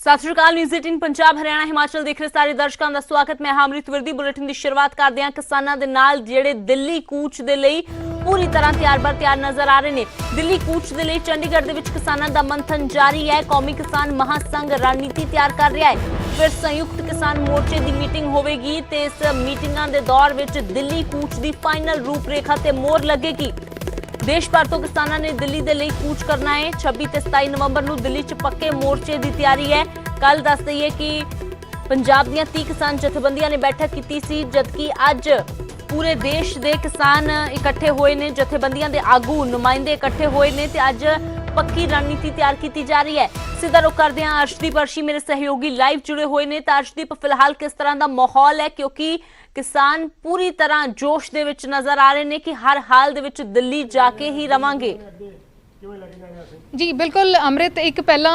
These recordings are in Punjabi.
ਸਤਿ ਸ਼੍ਰੀ ਅਕਾਲ। ਨਿਊਜ਼ 18 ਪੰਜਾਬ ਹਰਿਆਣਾ ਹਿਮਾਚਲ ਦੇਖ ਰਹੇ ਸਾਰੇ ਦਰਸ਼ਕਾਂ ਦਾ ਸਵਾਗਤ। ਮੈਂ ਅਮ੍ਰਿਤ ਵਰਦੀ। ਬੁਲੇਟਿਨ ਦੀ ਸ਼ੁਰੂਆਤ ਕਰਦੇ ਹਾਂ ਕਿਸਾਨਾਂ ਦੇ ਨਾਲ ਜਿਹੜੇ ਦਿੱਲੀ ਕੂਚ ਦੇ ਲਈ ਪੂਰੀ ਤਰ੍ਹਾਂ ਤਿਆਰ ਨਜ਼ਰ ਆ ਰਹੇ ਨੇ। ਦਿੱਲੀ ਕੂਚ ਦੇ ਲਈ ਚੰਡੀਗੜ੍ਹ ਦੇ ਵਿੱਚ ਕਿਸਾਨਾਂ ਦਾ ਮੰਥਨ ਜਾਰੀ ਹੈ। ਕੌਮੀ ਕਿਸਾਨ ਮਹਾਸੰਘ ਰਣਨੀਤੀ ਤਿਆਰ ਕਰ ਰਿਹਾ ਹੈ। ਫਿਰ ਸੰਯੁਕਤ ਕਿਸਾਨ ਮੋਰਚੇ ਦੀ ਮੀਟਿੰਗ ਹੋਵੇਗੀ ਤੇ ਇਸ ਮੀਟਿੰਗਾਂ ਦੇ ਦੌਰ ਵਿੱਚ ਦਿੱਲੀ ਕੂਚ ਦੀ ਫਾਈਨਲ ਰੂਪਰੇਖਾ ਤੇ ਮੋਹਰ ਲੱਗੇਗੀ। देश भर तो किसानों ने दिल्ली दे लई कूच करना है। 26 ते 27 नवंबर नूं दिल्ली च पक्के मोर्चे की तैयारी है। कल दस दईए कि पंजाब दीआं 30 किसान जथेबंदियां ने बैठक की सी, जबकि अज पूरे देश के किसान इकट्ठे होए ने, जथेबंदियां दे आगू नुमाइंदे इकट्ठे होए ने ते अज पक्की रणनीति तैयार की जा रही है। सीधा रुख करते हैं अर्शदीप अर्शी मेरे सहयोगी लाइव जुड़े हुए ने। तो अर्शदीप, फिलहाल किस तरह का माहौल है, क्योंकि किसान पूरी तरह जोश दे विच नजर आ रहे हैं कि हर हाल दे विच दिल्ली जाके ही रवांगे। जी बिल्कुल अमृत, एक पहला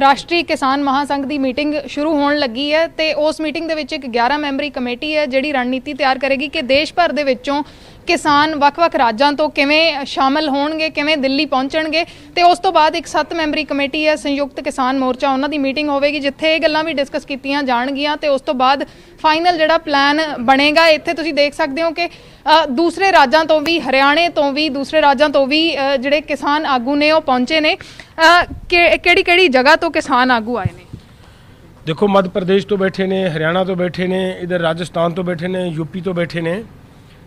राष्ट्रीय किसान महासंघ की मीटिंग शुरू होने लगी है तो उस मीटिंग दे विच एक 11 मैंबरी कमेटी है जिहड़ी रणनीति तैयार करेगी कि देश भर दे विचों किसान ਵੱਖ-ਵੱਖ राज्यों तो किवें शामिल होणगे, किवें दिल्ली पहुंचणगे। तो उस तो बाद एक 7 मैंबरी कमेटी है संयुक्त किसान मोर्चा, उन्हां दी मीटिंग होवेगी जिथे ये गल्लां भी डिस्कस कीतियां जाणगियां। तो उस तो बाद फाइनल जिहड़ा प्लान बनेगा। इत्थे तुसीं देख सकदे हो कि दूसरे राज्यों तो भी, हरियाणे तो भी, दूसरे राज्यों तो भी जिहड़े किसान आगू ने वो पहुंचे ने। किहड़ी-किहड़ी जगह तो किसान आगू आए ने? देखो, मध्य प्रदेश तो बैठे ने, हरियाणा तो बैठे ने, इधर राजस्थान तो बैठे ने, यूपी तो बैठे ने।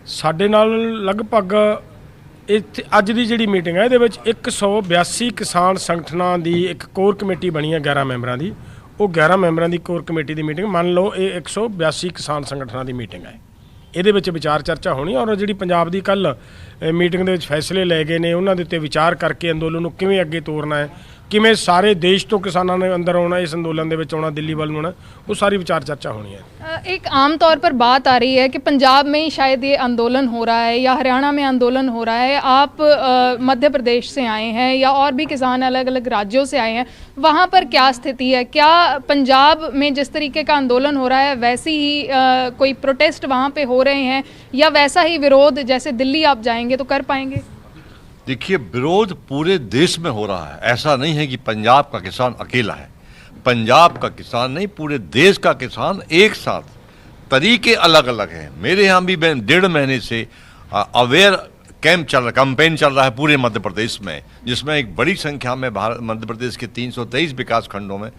ਸਾਡੇ ਨਾਲ ਲਗਭਗ ਇੱਥੇ ਅੱਜ ਦੀ ਜਿਹੜੀ ਮੀਟਿੰਗ ਹੈ ਇਹਦੇ ਵਿੱਚ 182 ਕਿਸਾਨ ਸੰਗਠਨਾਂ ਦੀ ਇੱਕ ਕੋਰ ਕਮੇਟੀ ਬਣੀ ਹੈ 11 ਮੈਂਬਰਾਂ ਦੀ। ਉਹ 11 ਮੈਂਬਰਾਂ ਦੀ ਕੋਰ ਕਮੇਟੀ ਦੀ ਮੀਟਿੰਗ, ਮੰਨ ਲਓ ਇਹ 182 ਕਿਸਾਨ ਸੰਗਠਨਾਂ ਦੀ ਮੀਟਿੰਗ ਹੈ। ਇਹਦੇ ਵਿੱਚ ਵਿਚਾਰ ਚਰਚਾ ਹੋਣੀ ਔਰ ਜਿਹੜੀ ਪੰਜਾਬ ਦੀ ਕੱਲ ਮੀਟਿੰਗ ਦੇ ਵਿੱਚ ਫੈਸਲੇ ਲਏ ਗਏ ਨੇ ਉਹਨਾਂ ਦੇ ਉੱਤੇ ਵਿਚਾਰ ਕਰਕੇ ਅੰਦੋਲਨ ਨੂੰ ਕਿਵੇਂ ਅੱਗੇ ਤੋਰਨਾ ਹੈ, किमें सारे देश तो किसानों ने अंदर आना, इस अंदोलन के आना, दिल्ली वाल आना, वो सारी विचार चर्चा होनी है। एक आम तौर पर बात आ रही है कि पंजाब में ही शायद ये आंदोलन हो रहा है या हरियाणा में आंदोलन हो रहा है। आप मध्य प्रदेश से आए हैं या और भी किसान अलग अलग राज्यों से आए हैं, वहाँ पर क्या स्थिति है? क्या पंजाब में जिस तरीके का आंदोलन हो रहा है वैसी ही कोई प्रोटेस्ट वहाँ पे हो रहे हैं या वैसा ही विरोध जैसे दिल्ली आप जाएंगे तो कर पाएंगे? देखिए, विरोध पूरे देश में हो रहा है। ऐसा नहीं है कि पंजाब का किसान अकेला है। पंजाब का किसान नहीं, पूरे देश का किसान एक साथ। तरीके अलग अलग हैं। मेरे यहाँ भी 1.5 महीने से अवेयर कैंपेन चल रहा है पूरे मध्य प्रदेश में, जिसमें एक बड़ी संख्या में मध्य प्रदेश के 323 विकास खंडों में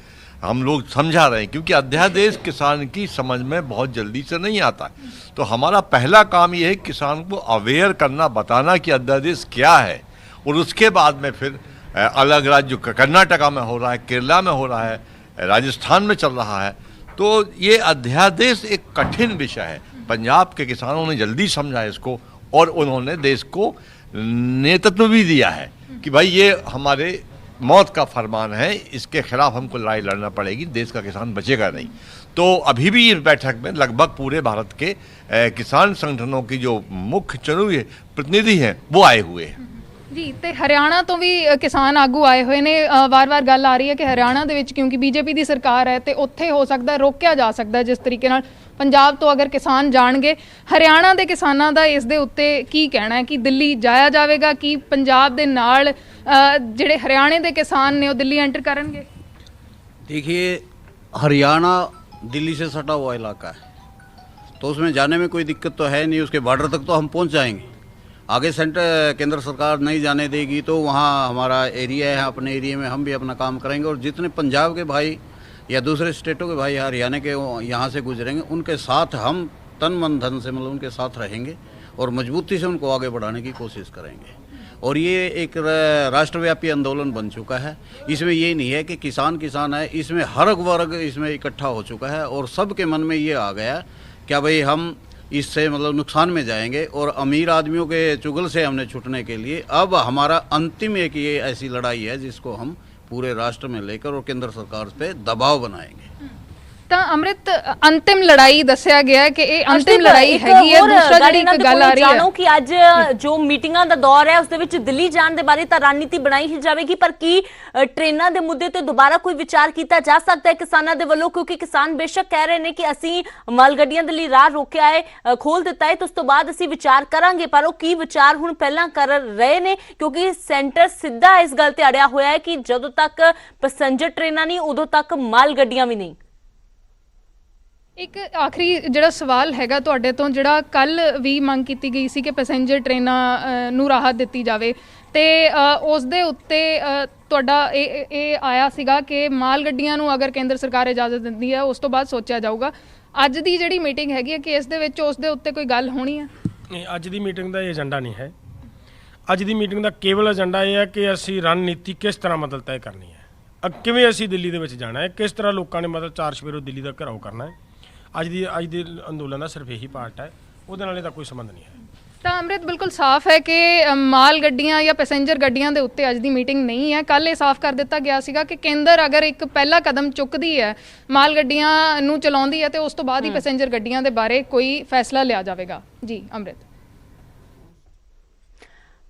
हम लोग समझा रहे हैं, क्योंकि अध्यादेश किसान की समझ में बहुत जल्दी से नहीं आता है। तो हमारा पहला काम ये है किसान को अवेयर करना, बताना कि अध्यादेश क्या है। और उसके बाद में फिर अलग राज्य, कर्नाटका में हो रहा है, केरला में हो रहा है, राजस्थान में चल रहा है। तो ये अध्यादेश एक कठिन विषय है। पंजाब के किसानों ने जल्दी समझा इसको और उन्होंने देश को नेतृत्व भी दिया है कि भाई ये हमारे मौत का फरमान है, इसके खिलाफ हमको लड़ाई लड़ना पड़ेगी, देश का किसान बचेगा नहीं। तो अभी भी इस बैठक में लगभग पूरे भारत के किसान संगठनों की जो मुख्य चुने प्रतिनिधि हैं वो आए हुए हैं। जी, तो हरियाणा तो भी किसान आगू आए हुए ने। वार वार गल आ रही है कि हरियाणा दे विच क्योंकि बीजेपी की सरकार है तो उत्थे हो सकता है, रोकया जा सकता है जिस तरीके नाल पंजाब तो अगर किसान जाणगे। हरियाणा के किसानों का इस दे उत्ते की कहना है कि दिल्ली जाया जाएगा कि पंजाब दे नाल जिहड़े हरियाणे के किसान ने वो दिल्ली एंटर करेंगे? देखिए, हरियाणा दिल्ली से सटा हुआ इलाका है तो उसमें जाने में कोई दिक्कत तो है नहीं। उसके बॉर्डर तक तो हम पहुंच जाएंगे। आगे केंद्र सरकार नहीं जाने देगी तो वहाँ हमारा एरिया है, अपने एरिया में हम भी अपना काम करेंगे। और जितने पंजाब के भाई या दूसरे स्टेटों के भाई हरियाणा के यहाँ से गुजरेंगे उनके साथ हम तन मन धन से मतलब उनके साथ रहेंगे और मजबूती से उनको आगे बढ़ाने की कोशिश करेंगे। और ये एक राष्ट्रव्यापी आंदोलन बन चुका है। इसमें ये नहीं है कि किसान है, इसमें हर वर्ग इसमें इकट्ठा हो चुका है और सबके मन में ये आ गया क्या भाई हम इससे मतलब नुकसान में जाएंगे और अमीर आदमियों के चुगल से हमने छूटने के लिए अब हमारा अंतिम एक ये ऐसी लड़ाई है जिसको हम पूरे राष्ट्र में लेकर और केंद्र सरकार पे दबाव बनाएंगे। ਤਾਂ ਅੰਮ੍ਰਿਤ ਅੰਤਿਮ ਲੜਾਈ ਦੱਸਿਆ ਗਿਆ ਹੈ ਕਿ ਇਹ ਅੰਤਿਮ ਅਰਸ਼ਦੀਪ, ਲੜਾਈ ਇੱਕ ਹੈਗੀ ਹੈ। ਹੋਰ ਦੂਸਰਾ ਜਿਹੜੀ ਇਹਨਾਂ ਇੱਕ ਦੇ ਗੱਲ ਆ ਕੋਲੋਂ ਰਹੀ ਹੈ ਜਾਣੋ ਕਿ ਅੱਜ ਜੋ ਮੀਟਿੰਗਾਂ ਦਾ ਦੌਰ ਹੈ ਉਸ ਦੇ ਵਿੱਚ ਦਿੱਲੀ ਜਾਣ ਦੇ ਬਾਰੇ ਤਾਂ ਰਣਨੀਤੀ ਬਣਾਈ ਹੀ ਜਾਵੇਗੀ, ਪਰ ਕੀ ਟ੍ਰੇਨਾਂ ਦੇ ਮੁੱਦੇ ਤੇ ਦੁਬਾਰਾ ਕੋਈ ਵਿਚਾਰ ਕੀਤਾ ਜਾ ਸਕਦਾ ਹੈ ਕਿਸਾਨਾਂ ਦੇ ਵੱਲੋਂ? ਕਿਉਂਕਿ ਕਿਸਾਨ ਬੇਸ਼ੱਕ ਕਹਿ ਰਹੇ ਨੇ ਕਿ ਅਸੀਂ ਮਾਲ ਗੱਡੀਆਂ ਦੇ ਲਈ ਰਾਹ ਰੋਕਿਆ ਹੈ, ਖੋਲ ਦਿੱਤਾ ਹੈ, ਤੇ ਉਸ ਤੋਂ ਬਾਅਦ ਅਸੀਂ ਵਿਚਾਰ ਕਰਾਂਗੇ, ਪਰ ਉਹ ਕੀ ਵਿਚਾਰ ਹੁਣ ਪਹਿਲਾਂ ਕਰ ਰਹੇ ਨੇ? ਕਿਉਂਕਿ ਸੈਂਟਰ ਸਿੱਧਾ ਇਸ ਗੱਲ ਤੇ ਅੜਿਆ ਹੋਇਆ ਹੈ ਕਿ ਜਦੋਂ ਤੱਕ ਪੈਸੇਂਜਰ ਟ੍ਰੇਨਾਂ ਨਹੀਂ ਉਦੋਂ ਤੱਕ ਮਾਲ ਗੱਡੀਆਂ ਵੀ ਨਹੀਂ। ਇੱਕ ਆਖਰੀ ਜਿਹੜਾ ਸਵਾਲ ਹੈਗਾ ਤੁਹਾਡੇ ਤੋਂ, ਜਿਹੜਾ ਕੱਲ ਵੀ ਮੰਗ ਕੀਤੀ ਗਈ ਸੀ ਕਿ ਪੈਸੇਂਜਰ ਟ੍ਰੇਨਾਂ ਨੂੰ ਰਾਹਤ ਦਿੱਤੀ ਜਾਵੇ, ਤੇ ਉਸ ਦੇ ਉੱਤੇ ਤੁਹਾਡਾ ਇਹ ਆਇਆ ਸੀਗਾ ਕਿ ਮਾਲ ਗੱਡੀਆਂ ਨੂੰ ਅਗਰ ਕੇਂਦਰ ਸਰਕਾਰ ਇਜਾਜ਼ਤ ਦਿੰਦੀ ਹੈ ਉਸ ਤੋਂ ਬਾਅਦ ਸੋਚਿਆ ਜਾਊਗਾ। ਅੱਜ ਦੀ ਜਿਹੜੀ ਮੀਟਿੰਗ ਹੈਗੀ ਹੈ ਕਿ ਇਸ ਦੇ ਵਿੱਚ ਉਸ ਦੇ ਉੱਤੇ ਕੋਈ ਗੱਲ ਹੋਣੀ ਹੈ? ਨਹੀਂ, ਅੱਜ ਦੀ ਮੀਟਿੰਗ ਦਾ ਇਹ ਏਜੰਡਾ ਨਹੀਂ ਹੈ। ਅੱਜ ਦੀ ਮੀਟਿੰਗ ਦਾ ਕੇਵਲ ਏਜੰਡਾ ਇਹ ਹੈ ਕਿ ਅਸੀਂ ਰਣਨੀਤੀ ਕਿਸ ਤਰ੍ਹਾਂ ਮਤਲਬ ਤੈਅ ਕਰਨੀ ਹੈ, ਕਿਵੇਂ ਅਸੀਂ ਦਿੱਲੀ ਦੇ ਵਿੱਚ ਜਾਣਾ ਹੈ, ਕਿਸ ਤਰ੍ਹਾਂ ਲੋਕਾਂ ਨੇ ਮਤਲਬ 4 ਸਵੇਰੋਂ ਦਿੱਲੀ ਦਾ ਘਿਰਾਓ ਕਰਨਾ ਹੈ। ਅੱਜ ਦੇ ਅੰਦੋਲਨ ਦਾ ਸਿਰਫ ਇਹੀ ਪਾਰਟ ਹੈ, ਉਹਦੇ ਨਾਲ ਇਹਦਾ ਕੋਈ ਸੰਬੰਧ ਨਹੀਂ ਹੈ। ਤਾਂ ਅੰਮ੍ਰਿਤ ਬਿਲਕੁਲ ਸਾਫ਼ ਹੈ ਕਿ ਮਾਲ ਗੱਡੀਆਂ ਜਾਂ ਪੈਸੇਂਜਰ ਗੱਡੀਆਂ ਦੇ ਉੱਤੇ ਅੱਜ ਦੀ ਮੀਟਿੰਗ ਨਹੀਂ ਹੈ। ਕੱਲ ਇਹ ਸਾਫ਼ ਕਰ ਦਿੱਤਾ ਗਿਆ ਸੀਗਾ ਕਿ ਕੇਂਦਰ ਅਗਰ ਇੱਕ ਪਹਿਲਾ ਕਦਮ ਚੁੱਕਦੀ ਹੈ, ਮਾਲ ਗੱਡੀਆਂ ਨੂੰ ਚਲਾਉਂਦੀ ਹੈ, ਤੇ ਉਸ ਤੋਂ ਬਾਅਦ ਹੀ ਪੈਸੇਂਜਰ ਗੱਡੀਆਂ ਦੇ ਬਾਰੇ ਕੋਈ ਫੈਸਲਾ ਲਿਆ ਜਾਵੇਗਾ। ਜੀ ਅੰਮ੍ਰਿਤ।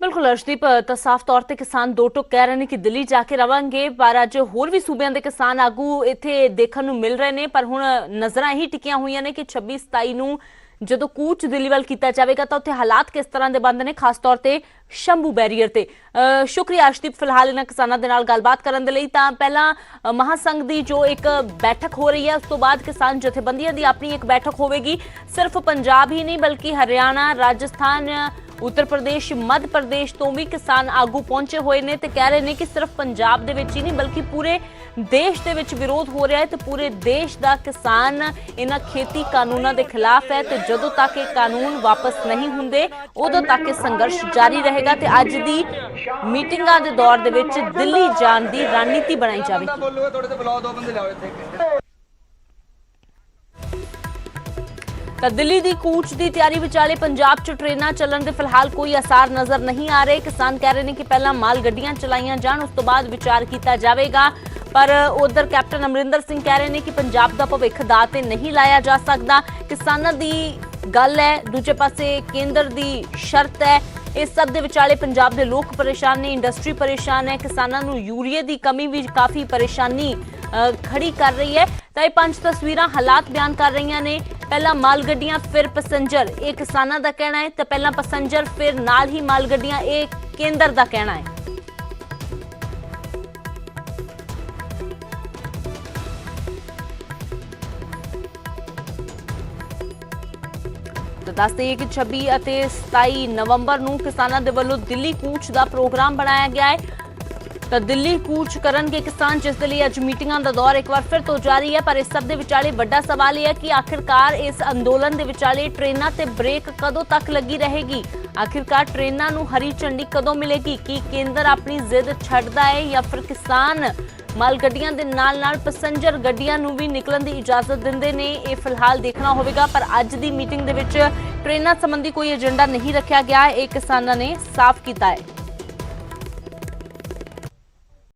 ਬਿਲਕੁਲ ਅਰਸ਼ਦੀਪ, ਤਾਂ ਸਾਫ਼ ਤੌਰ ਤੇ ਕਿਸਾਨ ਦੋ ਟੁਕ ਕਹਿ ਰਹੇ ਨੇ ਕਿ ਦਿੱਲੀ ਜਾ ਕੇ ਰਵਾਂਗੇ, ਪਰ ਅੱਜ ਹੋਰ ਵੀ ਸੂਬਿਆਂ ਦੇ ਕਿਸਾਨ ਆਗੂ ਇੱਥੇ ਦੇਖਣ ਨੂੰ ਮਿਲ ਰਹੇ ਨੇ। ਪਰ ਹੁਣ ਨਜ਼ਰਾਂ ਹੀ ਟਿਕੀਆਂ ਹੋਈਆਂ ਨੇ ਕਿ 26-27 ਨੂੰ ਜਦੋਂ ਕੂਚ ਦਿੱਲੀ ਵੱਲ ਕੀਤਾ ਜਾਵੇਗਾ ਤਾਂ ਉੱਥੇ ਹਾਲਾਤ ਕਿਸ ਤਰ੍ਹਾਂ ਦੇ ਬਣਦੇ ਨੇ, ਖਾਸ ਤੌਰ ਤੇ ਸ਼ੰਭੂ ਬੈਰੀਅਰ ਤੇ। ਸ਼ੁਕਰੀਆ ਅਰਸ਼ਦੀਪ ਫਿਲਹਾਲ ਇਹਨਾਂ ਕਿਸਾਨਾਂ ਦੇ ਨਾਲ ਗੱਲਬਾਤ ਕਰਨ ਦੇ ਲਈ। ਤਾਂ ਪਹਿਲਾਂ ਮਹਾਸੰਘ ਦੀ ਜੋ ਇੱਕ ਬੈਠਕ ਹੋ ਰਹੀ ਹੈ, ਉਸ ਤੋਂ ਬਾਅਦ ਕਿਸਾਨ ਜਥੇਬੰਦੀਆਂ ਦੀ ਆਪਣੀ ਇੱਕ ਬੈਠਕ ਹੋਵੇਗੀ। ਸਿਰਫ ਪੰਜਾਬ ਹੀ ਨਹੀਂ ਬਲਕਿ ਹਰਿਆਣਾ, ਰਾਜਸਥਾਨ, ਉੱਤਰ ਪ੍ਰਦੇਸ਼, ਮੱਧ ਪ੍ਰਦੇਸ਼ ਤੋਂ ਵੀ ਕਿਸਾਨ ਆਗੂ ਪਹੁੰਚੇ ਹੋਏ ਨੇ ਤੇ ਕਹਿ ਰਹੇ ਨੇ ਕਿ ਸਿਰਫ ਪੰਜਾਬ ਦੇ ਵਿੱਚ ਹੀ ਨਹੀਂ ਬਲਕਿ ਪੂਰੇ ਦੇਸ਼ ਦੇ ਵਿੱਚ ਵਿਰੋਧ ਹੋ ਰਿਹਾ ਹੈ ਤੇ ਪੂਰੇ ਦੇਸ਼ ਦਾ ਕਿਸਾਨ ਇਹਨਾਂ ਖੇਤੀ ਕਾਨੂੰਨਾਂ ਦੇ ਖਿਲਾਫ ਹੈ ਤੇ ਜਦੋਂ ਤੱਕ ਇਹ ਕਾਨੂੰਨ ਵਾਪਸ ਨਹੀਂ ਹੁੰਦੇ ਉਦੋਂ ਤੱਕ ਇਹ ਸੰਘਰਸ਼ ਜਾਰੀ ਰਹੇਗਾ। ਤੇ ਅੱਜ ਦੀ ਮੀਟਿੰਗਾਂ ਦੇ ਦੌਰ ਦੇ ਵਿੱਚ ਦਿੱਲੀ ਜਾਣ ਦੀ ਰਣਨੀਤੀ ਬਣਾਈ ਜਾਵੇਗੀ। ਤਾਂ ਦਿੱਲੀ ਦੀ ਕੂਚ ਦੀ ਤਿਆਰੀ ਵਿਚਾਲੇ ਪੰਜਾਬ 'ਚ ਟ੍ਰੇਨਾਂ ਚੱਲਣ ਦੇ ਫਿਲਹਾਲ ਕੋਈ ਅਸਾਰ ਨਜ਼ਰ ਨਹੀਂ ਆ ਰਹੇ। ਕਿਸਾਨ ਕਹਿ ਰਹੇ ਨੇ ਕਿ ਪਹਿਲਾਂ ਮਾਲ ਗੱਡੀਆਂ ਚਲਾਈਆਂ ਜਾਣ, ਉਸ ਤੋਂ ਬਾਅਦ ਵਿਚਾਰ ਕੀਤਾ ਜਾਵੇਗਾ। ਪਰ ਉਧਰ ਕੈਪਟਨ ਅਮਰਿੰਦਰ ਸਿੰਘ ਕਹਿ ਰਹੇ ਨੇ ਕਿ ਪੰਜਾਬ ਦਾ ਭਵਿੱਖ ਦਾਅ ਤੇ ਨਹੀਂ ਲਾਇਆ ਜਾ ਸਕਦਾ। ਕਿਸਾਨਾਂ ਦੀ ਗੱਲ ਹੈ, ਦੂਜੇ ਪਾਸੇ ਕੇਂਦਰ ਦੀ ਸ਼ਰਤ ਹੈ। ਇਸ ਸਭ ਦੇ ਵਿਚਾਲੇ ਪੰਜਾਬ ਦੇ ਲੋਕ ਪਰੇਸ਼ਾਨ ਨੇ, ਇੰਡਸਟਰੀ ਪਰੇਸ਼ਾਨ ਹੈ, ਕਿਸਾਨਾਂ ਨੂੰ ਯੂਰੀਏ ਦੀ ਕਮੀ ਵੀ ਕਾਫੀ ਪਰੇਸ਼ਾਨੀ ਖੜੀ ਕਰ ਰਹੀ ਹੈ। ਤਾਂ ਇਹ 5 ਤਸਵੀਰਾਂ ਹਾਲਾਤ ਬਿਆਨ ਕਰ ਰਹੀਆਂ ਨੇ। ਪਹਿਲਾਂ ਮਾਲ ਗੱਡੀਆਂ ਫਿਰ ਪੈਸੇਂਜਰ, ਇਹ ਕਿਸਾਨਾਂ ਦਾ ਕਹਿਣਾ ਹੈ। ਤਾਂ ਪਹਿਲਾਂ ਪੈਸੇਂਜਰ ਫਿਰ ਨਾਲ ਹੀ ਮਾਲ ਗੱਡੀਆਂ, ਇਹ ਕੇਂਦਰ ਦਾ ਕਹਿਣਾ ਹੈ। ਤਾਂ ਦੱਸ ਦਈਏ ਕਿ 26 ਅਤੇ 27 ਨਵੰਬਰ ਨੂੰ ਕਿਸਾਨਾਂ ਦੇ ਵੱਲੋਂ ਦਿੱਲੀ ਕੂਚ ਦਾ ਪ੍ਰੋਗਰਾਮ ਬਣਾਇਆ ਗਿਆ ਹੈ। ਤਾਂ ਦਿੱਲੀ ਕੂਚ ਕਰਨਗੇ ਕਿਸਾਨ, ਜਿਸ ਦੇ ਲਈ ਅੱਜ ਮੀਟਿੰਗਾਂ ਦਾ ਦੌਰ ਇੱਕ ਵਾਰ ਫਿਰ ਤੋਂ ਜਾਰੀ ਹੈ। ਪਰ ਇਸ ਸਭ ਦੇ ਵਿਚਾਲੇ ਵੱਡਾ ਸਵਾਲ ਇਹ ਹੈ ਕਿ ਆਖਿਰਕਾਰ ਇਸ ਅੰਦੋਲਨ ਦੇ ਵਿਚਾਲੇ ਟ੍ਰੇਨਾਂ ਤੇ ਬ੍ਰੇਕ ਕਦੋਂ ਤੱਕ ਲੱਗੀ ਰਹੇਗੀ? ਆਖਿਰਕਾਰ ਟ੍ਰੇਨਾਂ ਨੂੰ ਹਰੀ ਝੰਡੀ ਕਦੋਂ ਮਿਲੇਗੀ? ਕੀ ਕੇਂਦਰ ਆਪਣੀ ਜ਼ਿੱਦ ਛੱਡਦਾ ਹੈ ਜਾਂ ਫਿਰ ਕਿਸਾਨ ਮਾਲ ਗੱਡੀਆਂ ਦੇ ਨਾਲ-ਨਾਲ ਪੈਸੇਂਜਰ ਗੱਡੀਆਂ ਨੂੰ ਵੀ ਨਿਕਲਣ ਦੀ ਇਜਾਜ਼ਤ ਦਿੰਦੇ ਨੇ? ਇਹ ਫਿਲਹਾਲ ਦੇਖਣਾ ਹੋਵੇਗਾ। ਪਰ ਅੱਜ ਦੀ ਮੀਟਿੰਗ ਦੇ ਵਿੱਚ ਟ੍ਰੇਨਾਂ ਸੰਬੰਧੀ ਕੋਈ ਏਜੰਡਾ ਨਹੀਂ ਰੱਖਿਆ ਗਿਆ, ਇਹ ਕਿਸਾਨਾਂ ਨੇ ਸਾਫ਼ ਕੀਤਾ ਹੈ।